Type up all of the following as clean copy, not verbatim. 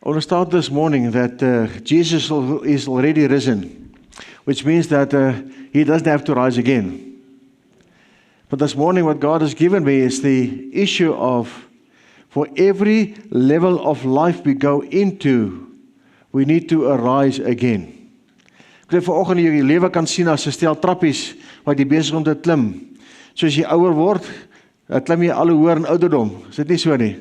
I want to start this morning that Jesus is already risen, which means that He doesn't have to rise again. But this morning what God has given me is the issue of, for every level of life we go into, we need to arise again. Ek wil vanoggend jou lewe kan sien as 'n stel trappies wat jy besig om te klim. Soos jy ouer word, klim jy al hoe hoër in ouderdom. Is dit nie so nie?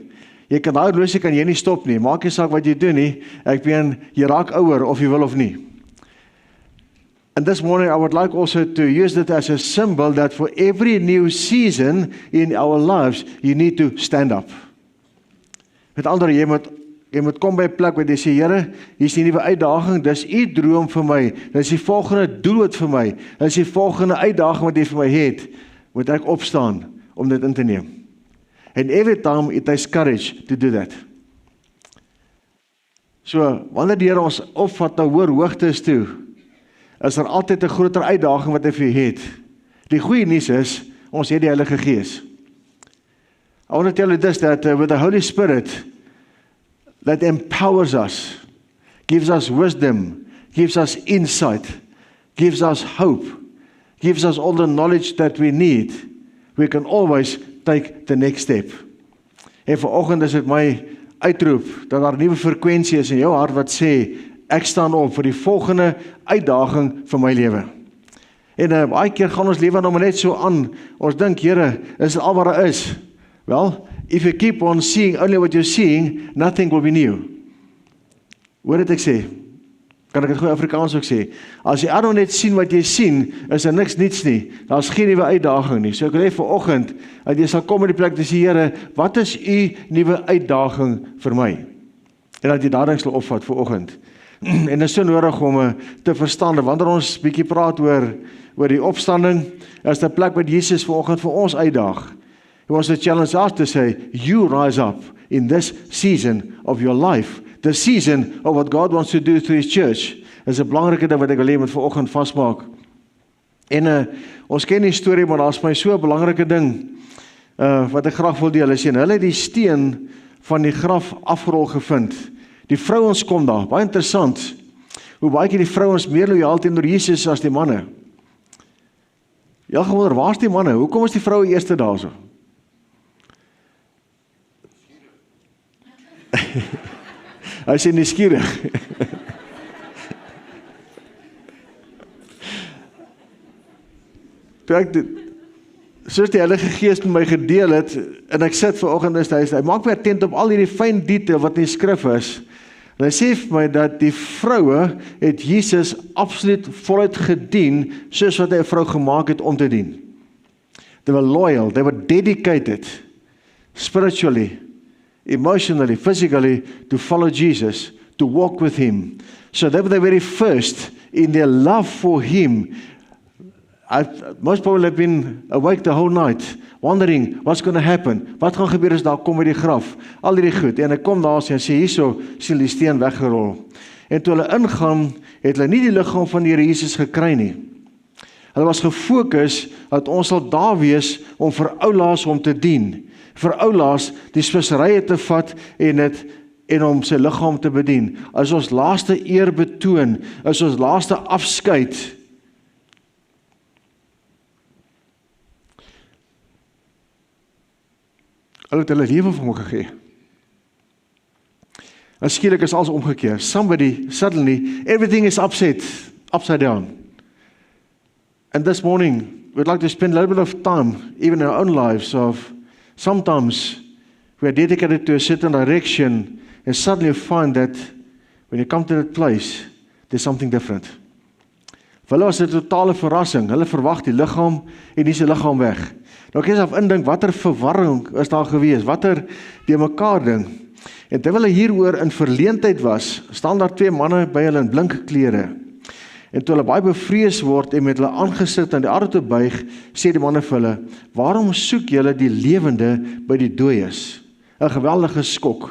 Jy kan daai horlosie kan jy nie stop nie. Maak nie saak wat jy doen nie. Ek meen jy raak ouer of jy wil of nie. And this morning I would like also to use that as a symbol that for every new season in our lives you need to stand up. Met ander jy moet kom by 'n plek waar jy sê, Here, hier is die nuwe uitdaging, dis u droom vir my, dis die volgende doelwit vir my, dis die volgende uitdaging wat jy vir my het, moet ek opstaan om dit in te neem. And every time it takes courage to do that. So, wanneer die Here ons opvat na hoër hoogtes toe, is altyd 'n groter uitdaging wat hy vir jou het. Die goeie nuus is, ons het die Heilige Gees. I want to tell you this, that with the Holy Spirit, that empowers us, gives us wisdom, gives us insight, gives us hope, gives us all the knowledge that we need, we can always take the next step. En vanoggend is dit my uitroep, dat daar nuwe frekwensie is in jou hart wat sê, ek staan op vir die volgende uitdaging vir my lewe. En baie keer gaan ons lewe nou maar net so aan, ons dink, Here, is dit al wat daar is? Well, if you keep on seeing only what you're seeing, nothing will be new. Hoor dit ek sê? Kan ek dit goeie Afrikaans ook sê? As jy nou net sien wat jy sien, is niks niets nie. Daar is geen nuwe uitdaging nie. So ek wil hê vanoggend, dat jy sal kom in die plek te sê, Here, wat is u nuwe uitdaging vir my? En dat jy daarin sal opvat vanoggend. En dit is so nodig om te verstaan, wanneer ons bietjie praat oor die opstanding, is 'n plek wat Jesus vanoggend vir ons uitdaag. He wants to challenge us to say, you rise up in this season of your life, the season of what God wants to do through His church. Is 'n belangrike ding wat ek wil hê moet vanoggend vasmaak. En ons ken die storie, maar daar is my so 'n belangrike ding wat ek graag wil deel. Hulle het die steen van die graf afgerol gevind. Die vrouens kom daar, baie interessant, hoe baie keer die vrouens meer loyaal teenoor Jesus as die manne. Jy gewonder, waar is die manne? Hoekom is die vroue eerste daar so? Hy sê nuuskierig. Soos die Heilige Gees met my gedeel het, en ek sit vanoggend is hy maak my attent op al hierdie fyn detail wat in die skrif is. En hy sê vir my dat die vroue het Jesus absoluut voluit gedien, soos wat hy 'n vrou gemaak het om te dien. They were loyal, they were dedicated, spiritually, emotionally, physically, to follow Jesus, to walk with Him. So they were the very first in their love for Him. Most people have been awake the whole night, wondering what's going to happen. Wat gaan gebeur as daar kom by die graf? Al hierdie goed. En ek kom daar en sê, hierso sien die steen weggerol. En toe hulle ingaan, het hulle nie die liggaam van die Here Jesus gekry nie. Hulle was gefokus dat ons sal daar wees om vir oulaas om te dien. Vir oulaas die speserye te vat en om sy liggaam te bedien. As ons laaste eer betoon, as ons laaste afskeid. Hulle het hulle lewe vir hom gegee. En skielik is alles omgekeer. Suddenly, everything is upside down. And this morning, we'd like to spend a little bit of time, even in our own lives, of sometimes we are dedicated to a certain direction, and suddenly you find that when you come to that place, there's something different. Vir hulle was dit 'n totale verrassing. Hulle verwag die liggaam en dis die liggaam weg. Nou kan jy self indink watter verwarring is daar gewees, watter die mekaar ding. En terwyl hulle hieroor in verleentheid was, staan daar 2 manne by hulle in blink klere. En toe hulle baie bevrees word en met hulle aangesit aan die aarde te buig, sê die manne vir hulle, waarom soek julle die lewende by die dooies? 'n Geweldige skok.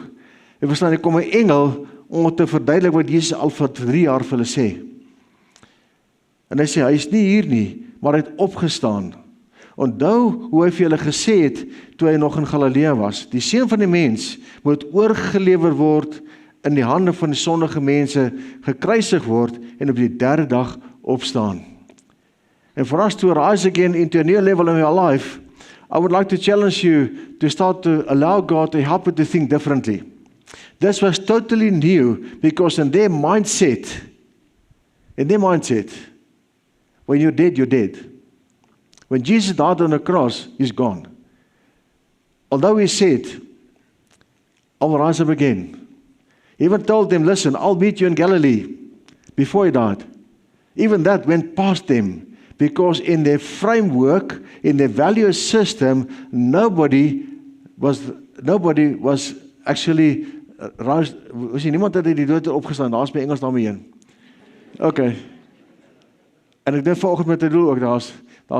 En verstaan, er kom 'n engel om te verduidelik wat Jesus al vir 3 jaar vir hulle sê. En hy sê, hy is nie hier nie, maar hy het opgestaan. Onthou hoe hy vir julle gesê het, toe hy nog in Galilea was, die Seun van die Mens moet oorgelewer word in die hande van die sondige mense gekruisig word en op die derde dag opstaan. And for us to rise again into a new level in your life, I would like to challenge you to start to allow God to help you to think differently. This was totally new because in their mindset, when you're dead, you're dead. When Jesus died on the cross, he's gone. Although he said, I will rise up again. He even told them, listen, I'll meet you in Galilee before he died. Even that went past them because in their framework, in their value system, nobody was actually rise. Was niemand het die dood opgestaan? Daar's my Engels daarmee heen. Okay. En ek dink vanoggend met 'n doel ook daar's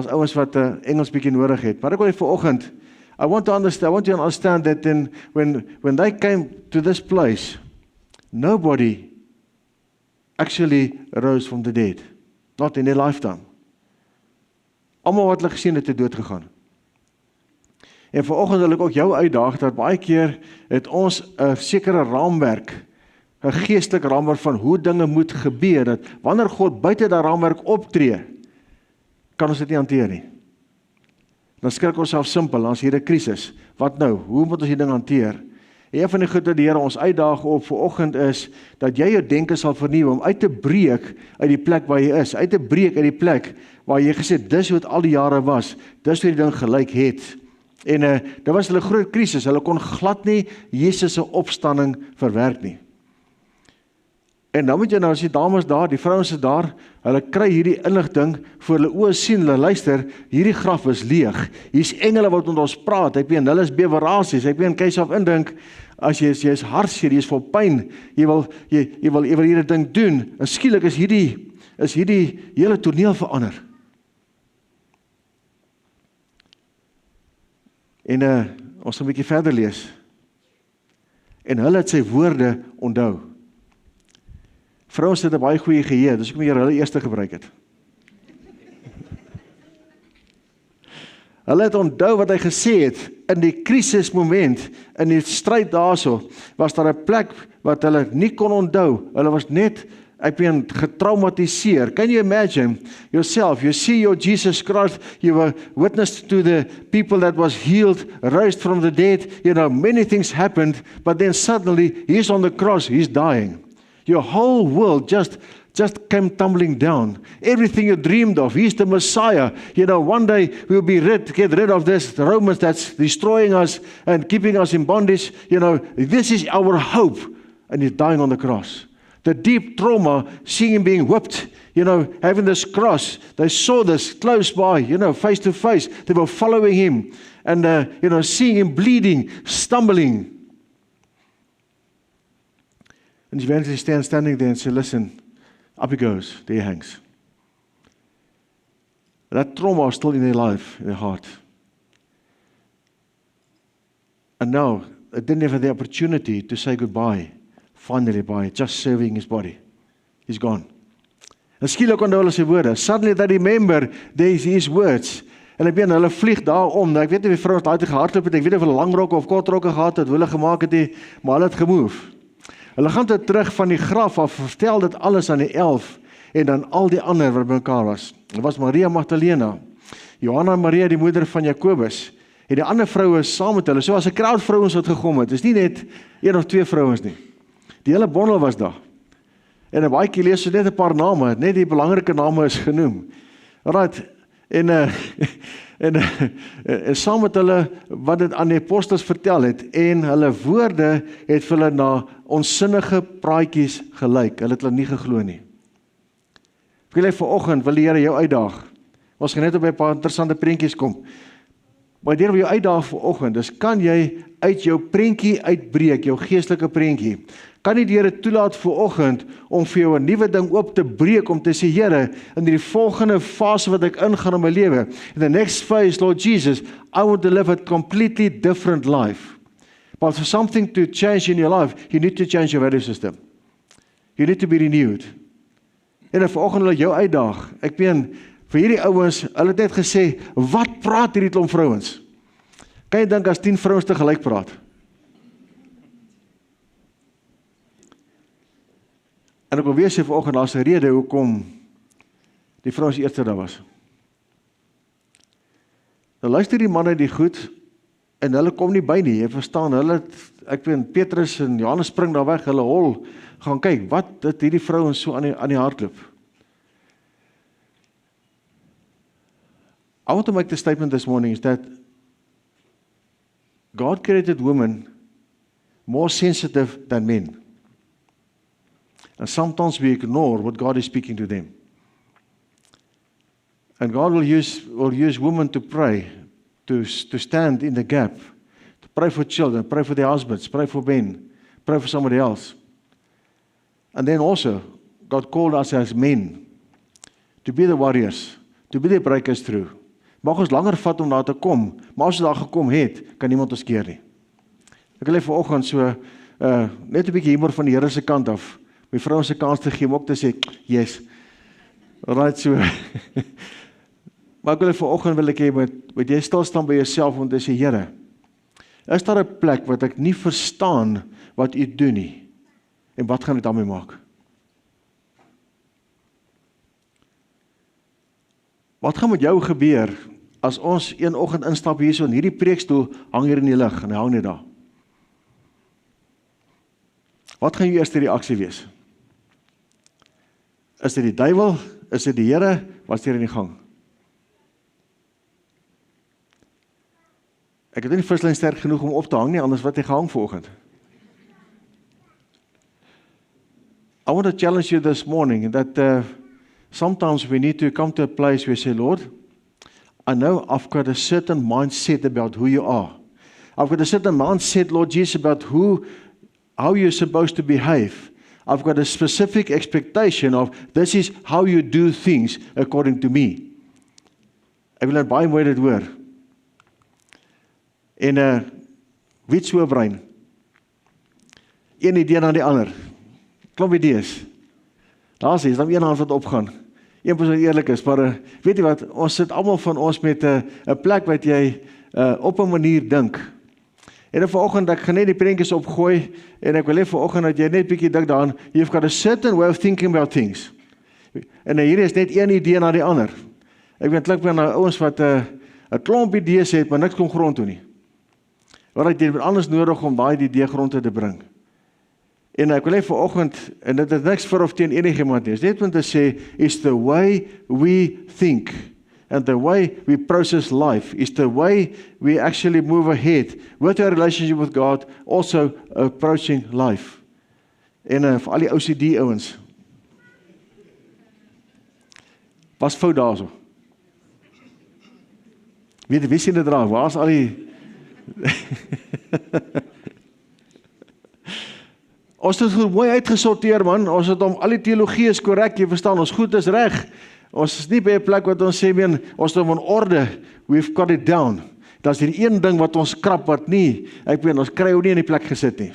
ouens wat Engels bietjie nodig het. Maar ek wil vanoggend I want you to understand that then when they came to this place, nobody actually rose from the dead. Not in their lifetime. Almal wat hulle gesien het dood gegaan. En vanoggend wil ek ook jou uitdaag dat baie keer het ons 'n sekere raamwerk, 'n geestelike raamwerk van hoe dinge moet gebeur, dat wanneer God buite daardie raamwerk optree, kan ons dit nie hanteer nie. Dan skrik ons self simpel, dan is hier 'n krisis. Wat nou? Hoe moet ons die ding hanteer? Een van die goed wat die Here ons uitdaag op vanoggend is, dat jy jou denke sal vernuwe, om uit te breek uit die plek waar jy is, uit te breek uit die plek waar jy gesê, dis hoe het al die jare was, dis hoe die ding gelyk het. En dit was hulle groot krisis, hulle kon glad nie Jesus se opstanding verwerk nie. En dan moet jy nou, as die dames daar, die vrouens is daar, hulle kry hierdie inligting, voor hulle oë sien, hulle luister, hierdie graf is leeg, hier's engele wat met ons praat, ek weet, hulle is bewerasies, ek weet, kan jy self indink, as jy is hartseer, jy is vol pyn, jy wil hierdie ding doen, en skielik is hierdie hele toneel verander. En ons gaan 'n bietjie verder lees. En hulle het sy woorde onthou. Vrouens het 'n baie goeie geheue, dus ek moet hulle eerste gebruik het. Hulle het onthou wat hy gesê het in die krisismoment, in die stryd daarso, was daar 'n plek wat hulle nie kon onthou. Hulle was net getraumatiseer. Can you imagine yourself? You see your Jesus Christ, you were witness to the people that was healed, raised from the dead, many things happened, but then suddenly he's on the cross, he's dying. Your whole world just came tumbling down. Everything you dreamed of, he's the Messiah. One day we'll get rid of this, the Romans that's destroying us and keeping us in bondage. This is our hope. And he's dying on the cross. The deep trauma, seeing him being whipped, having this cross. They saw this close by, face to face. They were following him and, seeing him bleeding, stumbling. And eventually standing there and say, listen, up he goes, there he hangs. That trauma was still in their life, in their heart. And now, they didn't have the opportunity to say goodbye. Finally by just serving his body. He's gone. En skielik onthou hulle sy woorde. Suddenly they remember his words. En ek weet hulle vlieg daar om. Nou ek weet nie wie vrouens daai te gehardloop het. Ek weet nie of hulle lang rokke of kort rokke gehad het, hoe hulle gemaak het nie, maar hulle het gemove. Hulle gaan toe terug van die graf af, vertel dit alles aan die 11 en dan al die ander wat by mekaar was. Dit was Maria Magdalena, Johanna en Maria die moeder van Jakobus, en die ander vroue saam met hulle. So as 'n crowd vrouens wat gekom het. Dis nie net een of twee vrouens nie. Die hele bondel was daar. En baie keer lees jy net 'n paar name, net die belangrike name is genoem. Alright, en saam met hulle wat dit aan die apostels vertel het, en hulle woorde het vir hulle na onsinnige praatjies gelyk. Hulle het hulle nie geglo nie. Ek wil vanoggend wil die Here jou uitdaag. Ons gaan net op 'n paar interessante prentjies kom. Maar die Here wil jou uitdaag vanoggend, dus kan jy uit jou prentjie uitbreek, jou geestelike prentjie. Kan nie die Here toelaat vanoggend om vir jou 'n nuwe ding oop te breek, om te sê, Here, in die volgende fase wat ek ingaan in my lewe, in the next phase, Lord Jesus, I want to live a completely different life. But for something to change in your life, you need to change your value system. You need to be renewed. En vanoggend wil ek jou uitdaag. Ek meen, vir hierdie ouens, hulle het net gesê, wat praat hierdie klomp vrouens? Kan jy dink as 10 vrouens te gelyk praat? En ek wil weer sê vanoggend, daar's 'n rede hoekom die vrou se eerste daar was. Nou luister die manne die goed, en hulle kom nie by nie, jy verstaan, hulle, ek weet, Petrus en Johannes spring daar weg, hulle hol, gaan kyk, wat het hierdie vrou so aan die hart loop. I want to make the statement this morning is that God created women more sensitive than men. And sometimes we ignore what God is speaking to them. And God will use women to pray, to stand in the gap, to pray for children, pray for their husbands, pray for men, pray for somebody else. And then also, God called us as men to be the warriors, to be the breakers through. Mag ons langer vat om daar te kom, maar as ons daar gekom het, kan niemand ons keer nie. Ek wil vanoggend so, net 'n bietjie humor van die Here se kant af, my vrou se kans te gee om ook te sê, yes, right so. Maar ek wil vanoggend wil ek hê, moet jy stil staan by jouself om te sê, Here, is daar 'n plek wat ek nie verstaan wat U doen nie, en wat gaan dit daarmee maak? Wat gaan met jou gebeur, as ons een oggend instap hierso, en hierdie preekstoel hang hier in die lug, en hy hang net daar? Wat gaan jou eerste reaksie wees? Is dit die duiwel? Is dit die Here? Wat is hier in die gang? Ek het nie vislyn sterk genoeg om op te hang nie, anders wat hy gehang vanoggend. I want to challenge you this morning that sometimes we need to come to a place where we say, Lord, I know I've got a certain mindset about who you are. I've got a certain mindset, Lord Jesus, about how you're supposed to behave. I've got a specific expectation of this is how you do things according to me. Ek wil net baie mooi dit hoor. En wie het so 'n brein? Een idee na die ander. Klomp idees. Daar's dan een hand wat opgaan. Een persoon eerlik is, maar weet jy wat, ons sit almal van ons met 'n plek wat jy op 'n manier dink. En vanoggend ek gaan net die prentjies opgooi en ek wil hê vanoggend dat jy net bietjie dink daaraan, you've got a certain way of thinking about things. En hier is net een idee na die ander. Ek weet klink nou ouens wat 'n klomp idees het, maar niks kom grond toe nie. Want jy het anders nodig om daai idee grond te bring. En ek wil hê vanoggend, en dit is niks vir of teen enigiemand nie, is net om te sê, is the way we think, and the way we process life, is the way we actually move ahead with our relationship with God, also approaching life. En vir al die OCD ouens, was fout daarso. Wie sien dit raak, waar is al die... Ons het het mooi uitgesorteer, man. Ons het al die teologie is korrek, jy verstaan, ons goed is reg. Ons is nie by 'n plek wat ons sê, ons het in orde, we've got it down. Dat is die een ding wat ons krap, wat nie, ons kry ook nie in die plek gesit nie.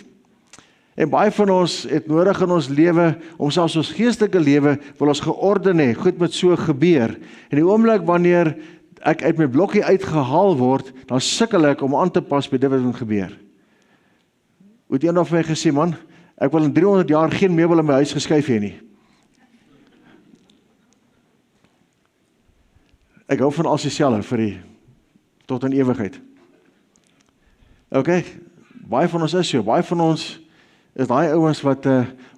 En baie van ons het nodig in ons lewe, om selfs ons geestelike lewe, wil ons georden hê, goed met so gebeur. En die oomblik wanneer ek uit my blokkie uitgehaal word, dan sukkel ek om aan te pas by dit wat moet gebeur. Het een van my gesê, man, ek wil in 300 jaar geen meubel in my huis geskuif hê nie. Ek hou van alles dieselfde tot in ewigheid. Okay, baie van ons is so, baie van ons is daai ouens wat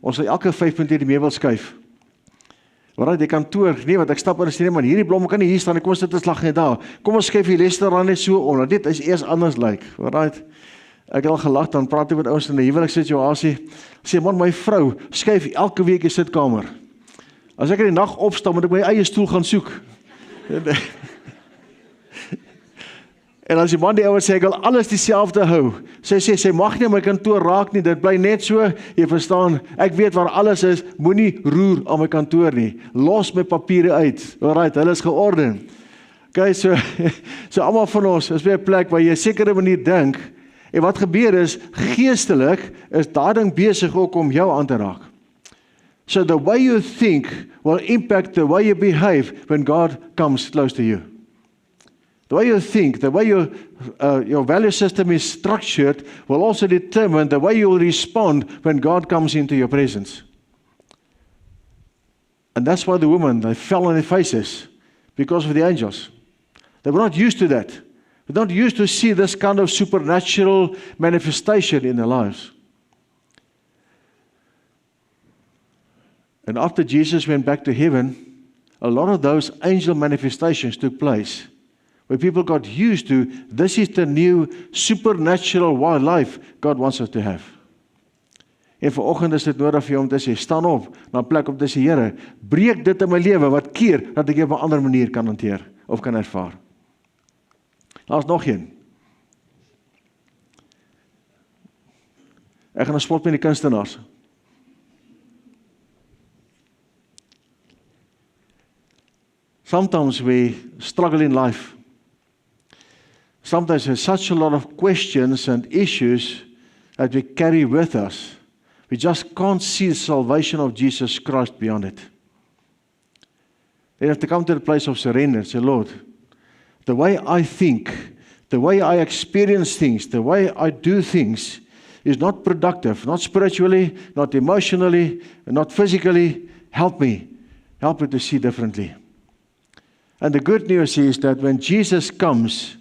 ons elke 5 minute die meubel skuif. Waarom die kantoor, nee, wat ek stap in die steen, maar hierdie blomme kan nie hier staan, kom ons sit 'n slag net daar. Kom ons skuif die restaurant net so om, dit is eers anders lyk. Right? Ek het al gelag, dan praat ek met ouens in 'n huwelikssituasie. Sê man, my vrou skuif elke week die sitkamer. As ek in die nag opstaan, moet ek my eie stoel gaan soek. En as die man die ouens sê, ek wil alles dieselfde hou. Sy mag nie my kantoor raak nie, dit bly net so, jy verstaan, ek weet waar alles is, moenie roer aan my kantoor nie. Los my papiere uit. Alright, hulle is georden. Okay, so almal van ons is by 'n plek waar jy 'n sekere manier dink, en wat gebeur is, geestelik is daai ding besig ook om jou aan te raak. So the way you think will impact the way you behave when God comes close to you. The way you think, the way your value system is structured will also determine the way you will respond when God comes into your presence. And that's why the women, they fell on their faces because of the angels. They were not used to that. They were not used to see this kind of supernatural manifestation in their lives. And after Jesus went back to heaven, a lot of those angel manifestations took place, where people got used to, this is the new supernatural life God wants us to have. En vanoggend is dit nodig vir jou om te sê, staan op, na 'n plek om te sê, Here, breek dit in my lewe, wat keer, dat ek op 'n ander manier kan hanteer, of kan ervaar. Daar's nog een. Ek gaan spot met die kunstenaars. Sometimes we struggle in life. Sometimes there's such a lot of questions and issues that we carry with us. We just can't see the salvation of Jesus Christ beyond it. They have to come to the place of surrender and say, Lord, the way I think, the way I experience things, the way I do things is not productive, not spiritually, not emotionally, not physically. Help me to see differently. And the good news is that when Jesus comes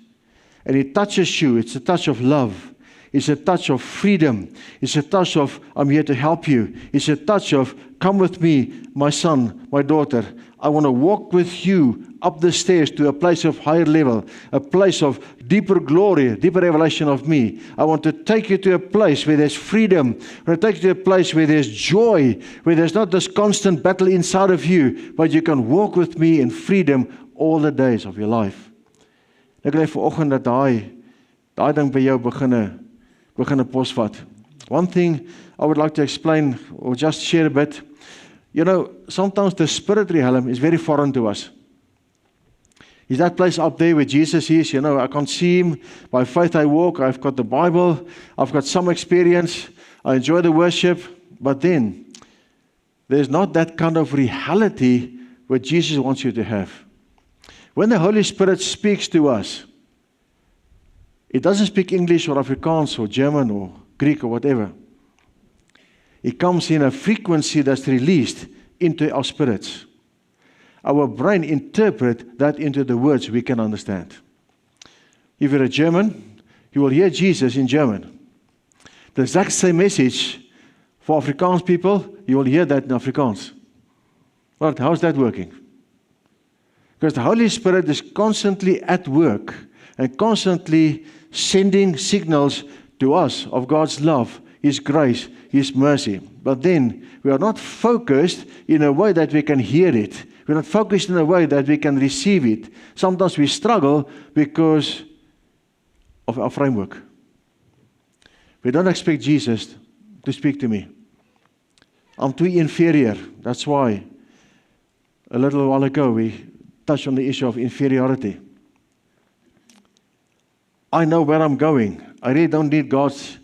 and He touches you, it's a touch of love. It's a touch of freedom. It's a touch of, I'm here to help you. It's a touch of, come with me, my son, my daughter. I want to walk with you up the stairs to a place of higher level, a place of deeper glory, deeper revelation of me. I want to take you to a place where there's freedom. I want to take you to a place where there's joy, where there's not this constant battle inside of you, but you can walk with me in freedom all the days of your life. Ek wil vanoggend dat daai ding by jou begin posvat. One thing I would like to explain or just share a bit. You know, sometimes the spiritual realm is very foreign to us. Is that place up there where Jesus is? You know, I can't see Him. By faith I walk. I've got the Bible. I've got some experience. I enjoy the worship. But then, there's not that kind of reality where Jesus wants you to have. When the Holy Spirit speaks to us, it doesn't speak English or Afrikaans or German or Greek or whatever. It comes in a frequency that's released into our spirits. Our brain interprets that into the words we can understand. If you're a German, you will hear Jesus in German. The exact same message for Afrikaans people, you will hear that in Afrikaans. But how's that working? Because the Holy Spirit is constantly at work and constantly sending signals to us of God's love, His grace, His mercy. But then we are not focused in a way that we can hear it. We're not focused in a way that we can receive it. Sometimes we struggle because of our framework. We don't expect Jesus to speak to me. I'm too inferior. That's why a little while ago we touched on the issue of inferiority. I know where I'm going. I really don't need God's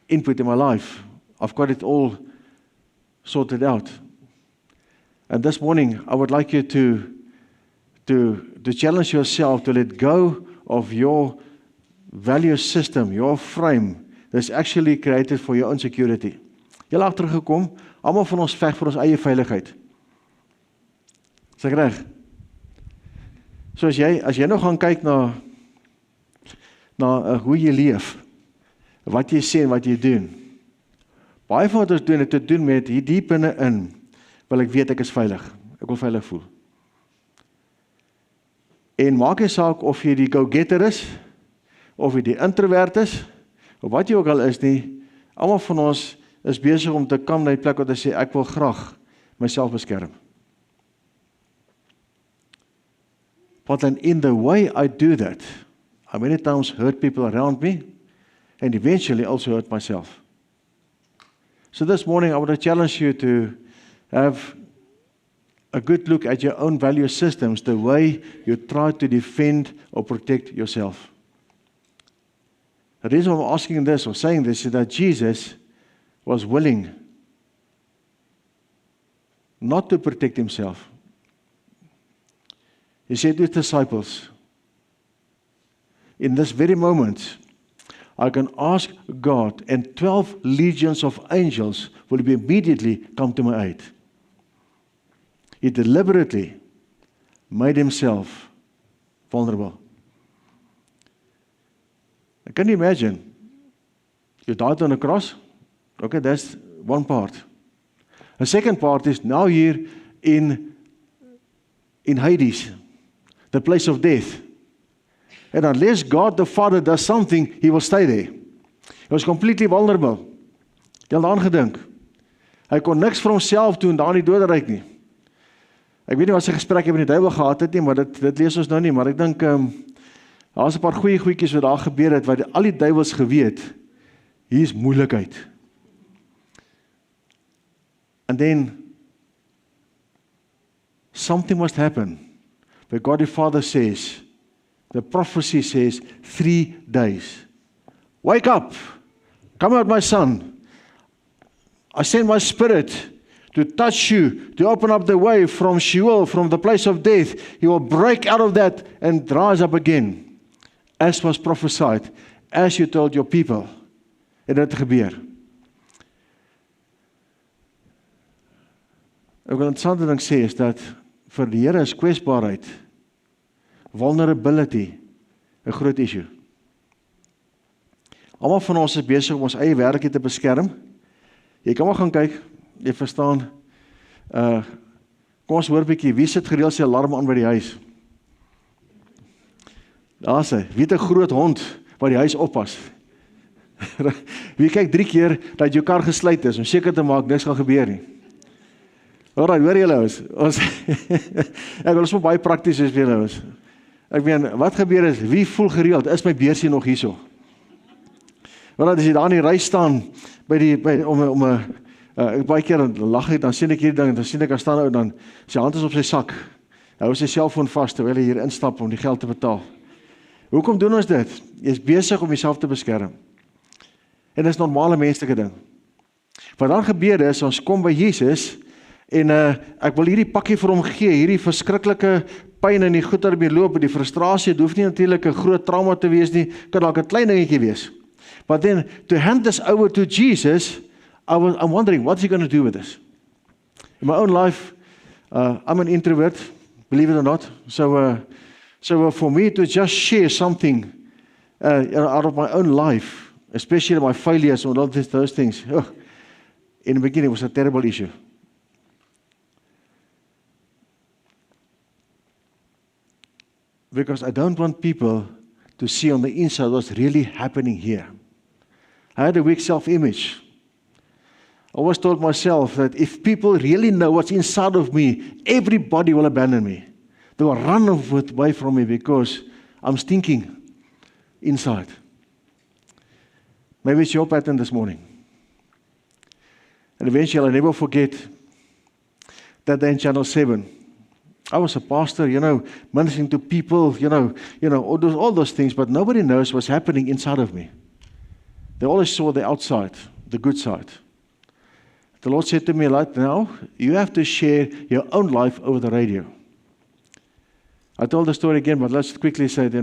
input in my life. I've got it all sorted out. And this morning, I would like you to challenge yourself to let go of your value system, your frame that's actually created for your insecurity. Jy het teruggekom, almal van ons veg vir ons eie veiligheid. Is ek reg? So as jy nou gaan kyk na hoe jy leef, wat jy sê en wat jy doen. Baie van wat ons doen het te doen met hier diep binne-in, wil ek weet ek is veilig. Ek wil veilig voel. En maak nie saak of jy die go-getter is, of jy die introvert is, of wat jy ook al is nie, almal van ons is besig om te kom na die plek waar jy sê, ek wil graag myself beskerm. But then in the way I do that, I many times hurt people around me, and eventually also hurt myself. So this morning I want to challenge you to have a good look at your own value systems, the way you try to defend or protect yourself. The reason I'm asking this or saying this is that Jesus was willing not to protect Himself. He said to His disciples, in this very moment, I can ask God and 12 legions of angels will immediately come to my aid. He deliberately made himself vulnerable. Can you imagine? You died on a cross? Okay, that's one part. The second part is now here in Hades, the place of death. And unless God the Father does something, he will stay there. He was completely vulnerable. Jy het daaraan gedink. Hy kon niks vir homself doen daar in die doderyk nie. Ek weet nie wat sy gesprek met die duiwel gehad het nie, maar dit lees ons nou nie, maar ek dink daar is 'n paar goeie goedjies wat daar gebeur het, wat al die duiwels geweet, hier is moeilikheid. And then something must happen. But God the Father says, the prophecy says, 3 days. Wake up, come out my son. I send my spirit to touch you, to open up the way from Sheol, from the place of death. You will break out of that and rise up again, as was prophesied, as you told your people. En dit gebeur. Ek wil 'n interessante ding sê is dat vir die Here is kwesbaarheid, vulnerability, 'n groot issue. Almal van ons is besig om ons eie werkie te beskerm. Jy kan maar gaan kyk, jy verstaan, kom ons hoor 'n bietjie, wie sit gereeld sy alarm aan by die huis? Daar is hy, wie het 'n groot hond wat die huis oppas? Wie kyk 3 keer dat jou kar gesluit is, om seker te maak, niks gaan gebeur nie. Alright, hoor julle ons ek wil ons maar baie prakties wees vir julle. Ek meen, wat gebeur is, wie voel gereeld, is my beursie nog hierso? Want as jy daar in die ry staan, ek baie keer lag ek, dan sien ek hierdie ding, dan sien ek daar staan ou, dan sy hand is op sy sak, hy hou sy selfoon vas, terwyl hy hier instap om die geld te betaal. Hoekom doen ons dit? Jy is besig om jouself te beskerm. En dit is normale menslike ding. Wat dan gebeur is, ons kom by Jesus, en ek wil hierdie pakkie vir hom gee, hierdie verskriklike pyn in die goed daarmee loop, die frustrasie, het hoef nie natuurlik 'n groot trauma te wees nie, kan dalk 'n klein dingetjie wees. But then, to hand this over to Jesus, I'm wondering, what's he going to do with this? In my own life, I'm an introvert, believe it or not, so for me to just share something out of my own life, especially my failures and all those things, in the beginning it was a terrible issue. Because I don't want people to see on the inside what's really happening here. I had a weak self-image. I always told myself that if people really know what's inside of me, everybody will abandon me. They will run away from me because I'm stinking inside. Maybe it's your pattern this morning. And eventually I'll never forget that day in Channel 7. I was a pastor, ministering to people, all those things, but nobody knows what's happening inside of me. They always saw the outside, the good side. The Lord said to me, like, now, you have to share your own life over the radio. I told the story again, but let's quickly say it,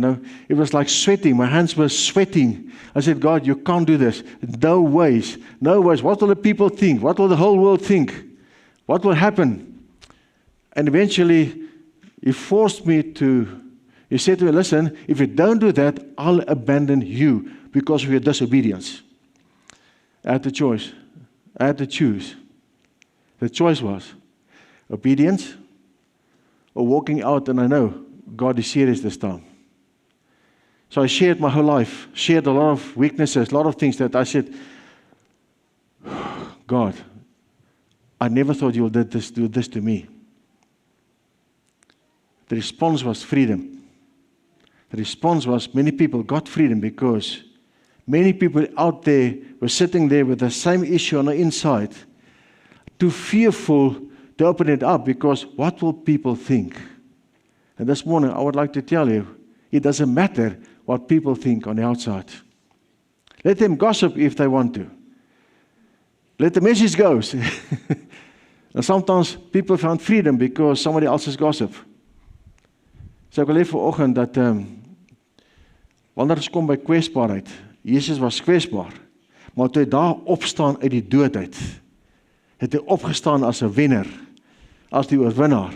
it was like sweating. My hands were sweating. I said, God, you can't do this. No ways. No ways. What will the people think? What will the whole world think? What will happen? And eventually, he forced me he said to me, listen, if you don't do that, I'll abandon you because of your disobedience. I had the choice. I had to choose. The choice was obedience or walking out, and I know God is serious this time. So I shared my whole life, shared a lot of weaknesses, a lot of things that I said, God, I never thought you would do this to me. The response was freedom. The response was many people got freedom because many people out there were sitting there with the same issue on the inside, too fearful to open it up because what will people think? And this morning I would like to tell you, it doesn't matter what people think on the outside. Let them gossip if they want to. Let the message go. And sometimes people found freedom because somebody else's gossip. So ek wil hê vanoggend dat wanneer ons kom by kwesbaarheid, Jesus was kwesbaar, maar toe hy daar opstaan uit die dood uit, het hy opgestaan as 'n wenner, as die oorwinnaar.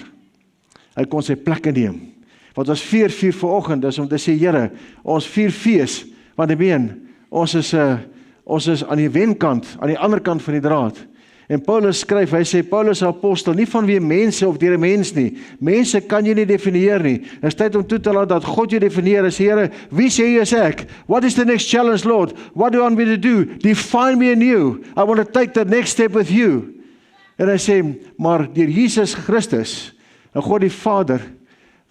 Hy kon sy plek inneem. Wat ons vier vanoggend is om te sê, Here, ons vier fees, want ek meen, ons is aan die wenkant, aan die ander kant van die draad. En Paulus skryf, hy sê, Paulus is apostel, nie vanweë mense of deur 'n mens nie. Mense kan jy nie definieer nie. Dit is tyd om toe te laat dat God jou definieer. Hy sê, Here, wie sê jy is ek? What is the next challenge, Lord? What do you want me to do? Define me anew. I want to take the next step with you. En hy sê, maar deur Jesus Christus, en God die Vader,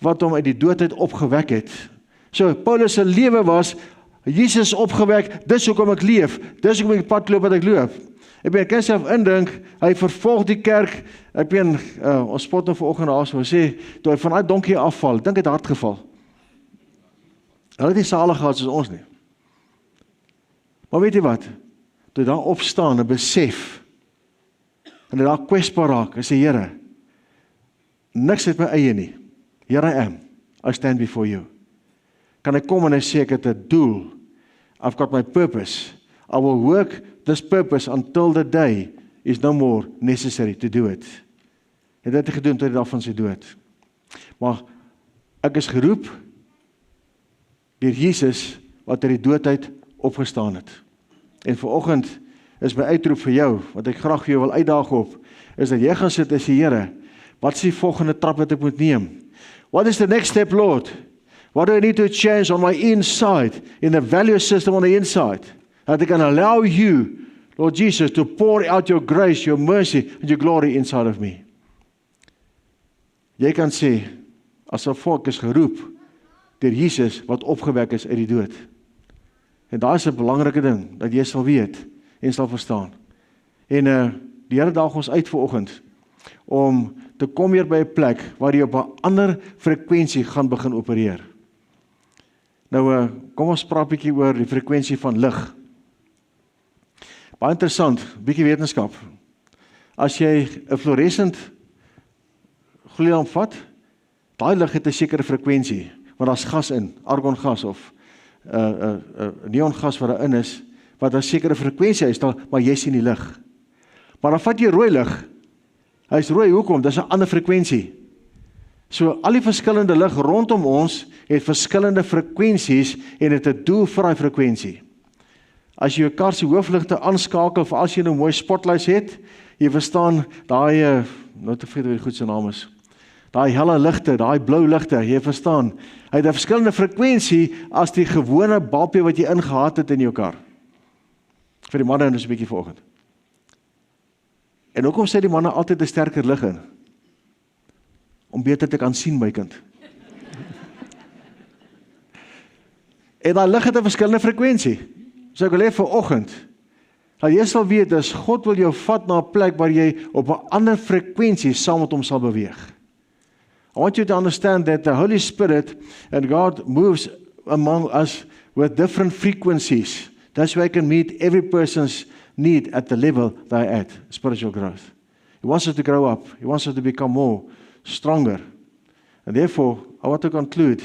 wat hom uit die dood uit opgewek het. So, Paulus se lewe was, Jesus opgewek, dis hoekom ek leef, dis hoekom ek pad loop wat ek loop. Ek kan self indink, hy vervolg die kerk, ons spot nou vanoggend daar so, sê, toe hy van daai donkie afval, dink hy het hard geval. Hulle het nie salig gehad soos ons nie. Maar weet jy wat, toe hy daar opstaan en besef, en hy daar kwesbaar raak, en sê, Here, niks uit my eie nie, here I am, I stand before you. Kan hy kom en hy sê, ek het 'n doel, I've got my purpose, I will work this purpose until the day is no more necessary to do it. En dit het hy gedoen tot die dag van sy dood. Maar ek is geroep deur Jesus wat uit die dood uit opgestaan het. En vanoggend is my uitroep vir jou, wat ek graag vir jou wil uitdaag op, is dat jy gaan sit en sê, Here, wat is die volgende trap wat ek moet neem? What is the next step, Lord? What do I need to change on my inside, in the value system on the inside? That I can allow you, Lord Jesus, to pour out your grace, your mercy, and your glory inside of me. Jy kan sê, as 'n volk is geroep, deur Jesus, wat opgewek is uit die dood. En daar is 'n belangrike ding, dat jy sal weet, en sal verstaan. En die Here daag ons uit vanoggend, om te kom weer by 'n plek, waar jy op 'n ander frekwensie gaan begin opereer. Nou, kom ons praat 'n bietjie oor die frekwensie van lig. Baie interessant, bietjie wetenskap. As jy 'n fluoresent gloeilamp vat, daai lig het 'n sekere frekwensie, want daar's gas in, argongas of neongas wat daarin is, wat 'n sekere frekwensie is, maar jy sien die lig. Maar dan vat jy rooi lig, hy is rooi, hoekom? Dis 'n ander frekwensie. So al die verskillende lig rondom ons het verskillende frekwensies en het 'n doel vir daai frekwensie. As jy jou kar se hoofligte aanskakel, vir as jy nou mooi spotlights het, jy verstaan daai, nou te vergeet wat die goed se naam is, daai helle ligte, daai blou ligte, jy verstaan, hy het 'n verskillende frekwensie as die gewone balpie wat jy ingehaat het in jou kar. Vir die manne is 'n bietjie vanoggend. En hoekom sê die manne altyd 'n sterker lig in? Om beter te kan sien, my kind. En daai lig het 'n verskillende frekwensie. So ek wil hê vanoggend, dat jy sal weet, as God wil jou vat na 'n plek waar jy op 'n ander frekwensie saam met hom sal beweeg. I want you to understand that the Holy Spirit and God moves among us with different frequencies. That's why I can meet every person's need at the level they're at, spiritual growth. He wants us to grow up. He wants us to become more stronger. And therefore, I want to conclude.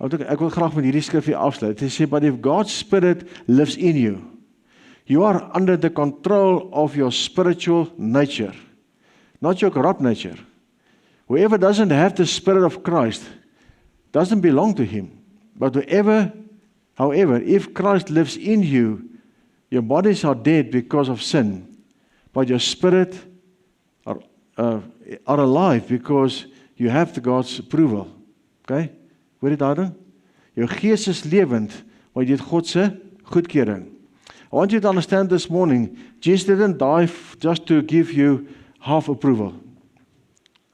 Ek wil graag met hierdie skrif hier afsluit. Hy sê, but if God's Spirit lives in you, you are under the control of your spiritual nature, not your corrupt nature. Whoever doesn't have the Spirit of Christ doesn't belong to Him. But however, if Christ lives in you, your bodies are dead because of sin, but your spirit are alive because you have the God's approval. Okay? Hoor jy daar dan? Jou gees is lewend, maar jy het God se goedkeuring. I want you to understand this morning, Jesus didn't die just to give you half approval.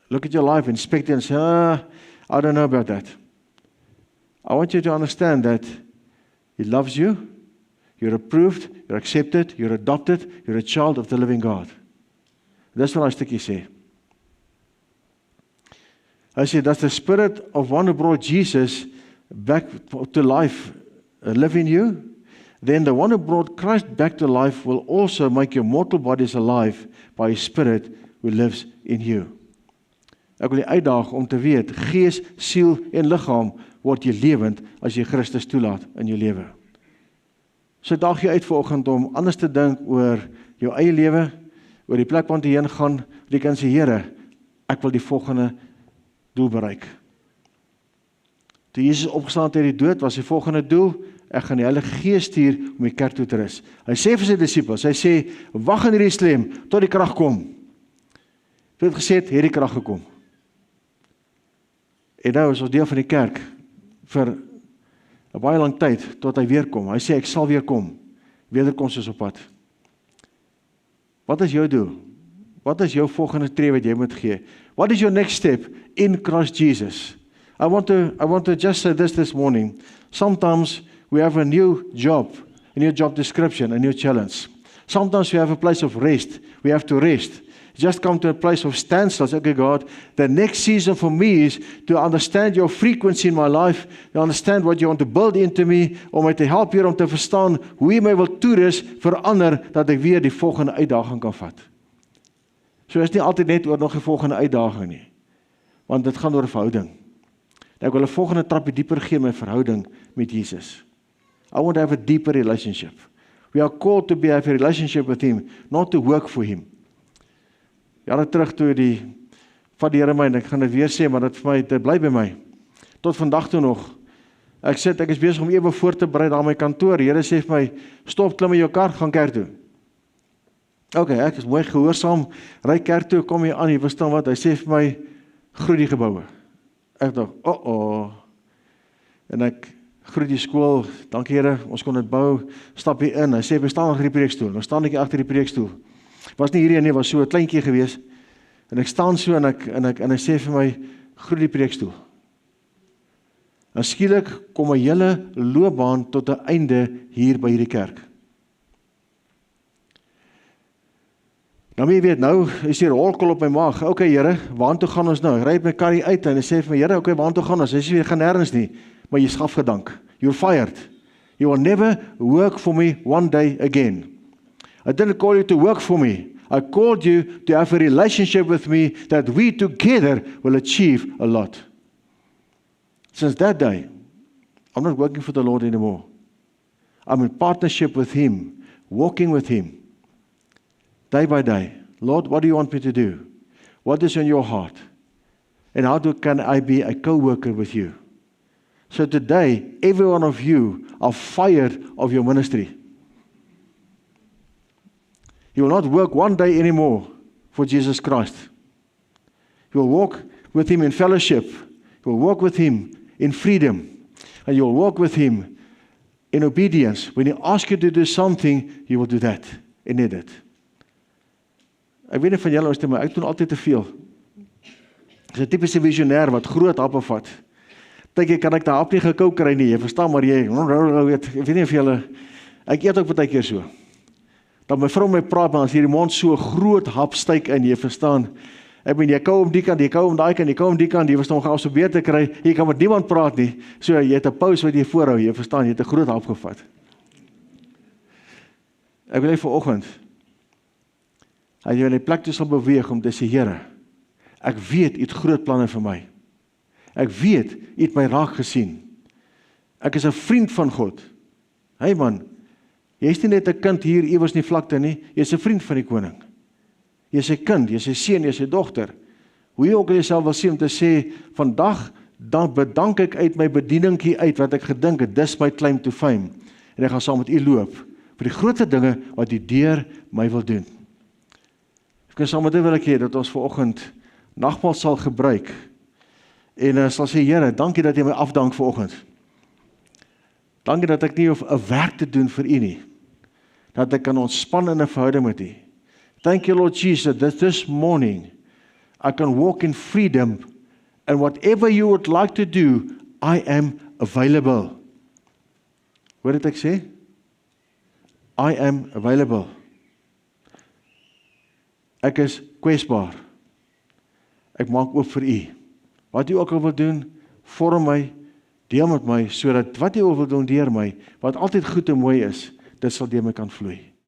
Look at your life, inspect it and say, I don't know about that. I want you to understand that He loves you, you're approved, you're accepted, you're adopted, you're a child of the living God. Dis wat daai stukkie sê. Hy sê, does the Spirit of one who brought Jesus back to life live in you? Then the one who brought Christ back to life will also make your mortal bodies alive by His Spirit who lives in you. Ek wil jy uitdaag om te weet, gees, siel en liggaam word jy lewend as jy Christus toelaat in jou lewe. So daag jy uit vanoggend om anders te dink oor jou eie lewe, oor die plek waar jy heen gaan, jy kan sê, Here, Ek wil die volgende doel bereik. Toe Jesus opgestaan uit die dood, was die volgende doel, ek gaan die Heilige Gees stuur om die kerk toe te rus. Hy sê vir sy disippels, hy sê, wag in Jerusalem tot die krag kom. Toe het gesê, het die krag gekom. En nou is ons deel van die kerk vir 'n baie lang tyd, tot hy weer kom. Hy sê, ek sal weer kom. Wederkoms is op pad. Wat is jou doel? Wat is jou volgende tree wat jy moet gee? What is your next step in Christ Jesus? I want to just say this morning. Sometimes we have a new job description, a new challenge. Sometimes we have a place of rest. We have to rest. Just come to a place of standstill. Okay, God, the next season for me is to understand your frequency in my life, to understand what you want to build into me, om my te help hier om te verstaan hoe jy my wil toerus verander, dat ek weer die volgende uitdaging kan vat. So is nie altyd net oor nog 'n volgende uitdaging nie, want dit gaan oor 'n verhouding. Ek wil 'n volgende trapie dieper gee in my verhouding met Jesus. I want to have a deeper relationship. We are called to have a relationship with Him, not to work for Him. Jare terug toe vat die Here my, en ek gaan dit weer sê, maar dit bly by my. Tot vandag toe nog. Ek is besig om ewe voor te berei daar my kantoor. Die Here sê vir my, stop, klim in jou kar, gaan kerk toe. Okay, ek is mooi gehoorsaam, ry kerk toe, kom hier aan, jy verstaan wat, hy sê vir my, groei die geboue. Ek dink, en ek groei die skool, dankie Here, ons kon dit bou, stap hier in, hy sê, we staan agter die preekstoel, nou staan ek agter die preekstoel. Was nie hierdie nie, was so 'n kleintjie gewees, en ek staan so, en hy sê vir my, groei die preekstoel. En skielik kom my hele loopbaan tot 'n einde hier by hierdie kerk. Nou jy weet, nou is die rolkol op my maag. Okay, Here, waartoe gaan ons nou? Ek ry met my kar hier uit en hy sê vir my, Here, okay, waartoe gaan ons? Hy sê, jy gaan nêrens nie, maar jy's afgedank. You're fired. You will never work for me one day again. I didn't call you to work for me. I called you to have a relationship with me that we together will achieve a lot. Since that day, I'm not working for the Lord anymore. I'm in partnership with Him, walking with Him. Day by day. Lord, what do you want me to do? What is in your heart? And how can I be a co-worker with you? So today, every one of you are fired of your ministry. You will not work one day anymore for Jesus Christ. You will walk with Him in fellowship. You will walk with Him in freedom. And you will walk with Him in obedience. When He asks you to do something, you will do that. En net dit. Ek weet nie van julle, maar ek doen altyd te veel. Ek is 'n tipiese visionêr wat groot happe vat. Partykeer kan ek daai hap nie gekou kry nie, jy verstaan, maar jy weet, ek weet nie of julle, ek eet ook partykeer so. Dan my vrou my praat, maar as hierdie mond so groot hap styk in, jy verstaan. Ek meen, jy kou om die kant, jy kou om daai kant, jy kou om die kant, jy verstaan, gaan so beter kry, jy kan met niemand praat nie. So jy het 'n pause wat jy voorhou, jy verstaan, jy het 'n groot hap gevat. Ek wil net vanoggend hy jy in die plek toe sal beweeg om te sê, Here, ek weet, U het groot planne vir my. Ek weet, U het my raak gesien. Ek is 'n vriend van God. Hey man, jy is nie net 'n kind hier iewers in die vlakte nie, jy is 'n vriend van die koning. Jy is 'n kind, jy is 'n seun, jy is 'n dogter. Hoe jy ook jouself wil sien om te sê, vandag dan bedank ek uit my bedieningie uit, wat ek gedink het, dis my claim to fame. En ek gaan saam met U loop, vir die groot dinge wat U deur my wil doen. Ek saam met dit wil ek hê, dat ons vanoggend nagmaal sal gebruik, en sal sê, Here, dankie dat jy my afdank vanoggend. Dankie dat ek nie hoef 'n werk te doen vir U nie, dat ek kan ontspan in 'n verhouding met U. Thank you, Lord Jesus, that this morning I can walk in freedom, and whatever you would like to do, I am available. Wat het ek sê? I am available. Ek is kwesbaar. Ek maak oop vir U. Wat U ook al wil doen, vorm my, deel met my, sodat wat U ook wil doen deur my, wat altyd goed en mooi is, dit sal deur my kan vloei.